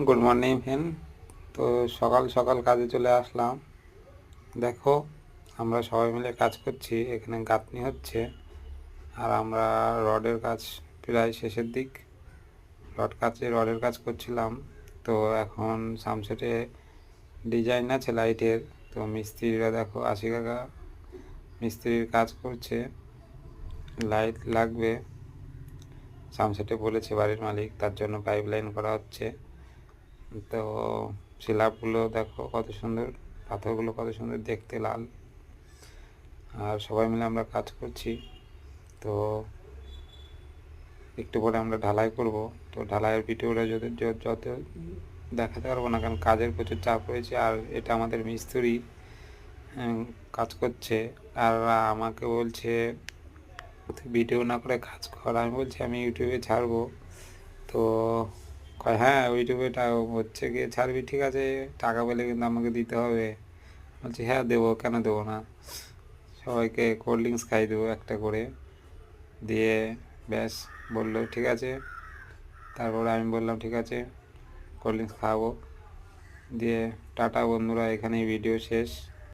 Good morning friend. তো সকাল সকাল কাজে চলে আসলাম। দেখো, আমরা সবাই মিলে কাজ করছি, এখানে গাঁথনি হচ্ছে। আর আমরা রডের কাজ প্রায় শেষের দিক, রডের কাজ করছিলাম। তো এখন সামসেটে ডিজাইন আছে লাইটের। তো মিস্ত্রিরা দেখো, আশি কাকা মিস্ত্রির কাজ করছে, লাইট লাগবে। সামসেটে বলেছে বাড়ির মালিক, তার জন্য পাইপ লাইন করা হচ্ছে। তো শিলাগুলো দেখো কত সুন্দর, পাথরগুলো কত সুন্দর দেখতে, লাল। আর সবাই মিলে আমরা কাজ করছি। তো একটু পরে আমরা ঢালাই করব। তো ঢালাইয়ের ভিডিওটা যত দেখাতে পারবো না, কারণ কাজের প্রচুর চাপ রয়েছে। আর এটা আমাদের মিস্ত্রি কাজ করছে, আর আমাকে বলছে ভিডিও না করে কাজ কর। আমি বলছি আমি ইউটিউবে ছাড়বো। তো কয় হ্যাঁ, ইউটিউবে হচ্ছে গিয়ে ছাড়বি, ঠিক আছে, টাকা পেলে কিন্তু আমাকে দিতে হবে। বলছি হ্যাঁ দেবো, কেন দেবো না। সবাইকে কোল্ড ড্রিঙ্কস খাই দেবো একটা করে দিয়ে। ব্যাস, বললো ঠিক আছে। তারপরে আমি বললাম ঠিক আছে, কোল্ড ড্রিঙ্কস খাওয়াবো। দিয়ে টাটা বন্ধুরা, এখানেই ভিডিও শেষ।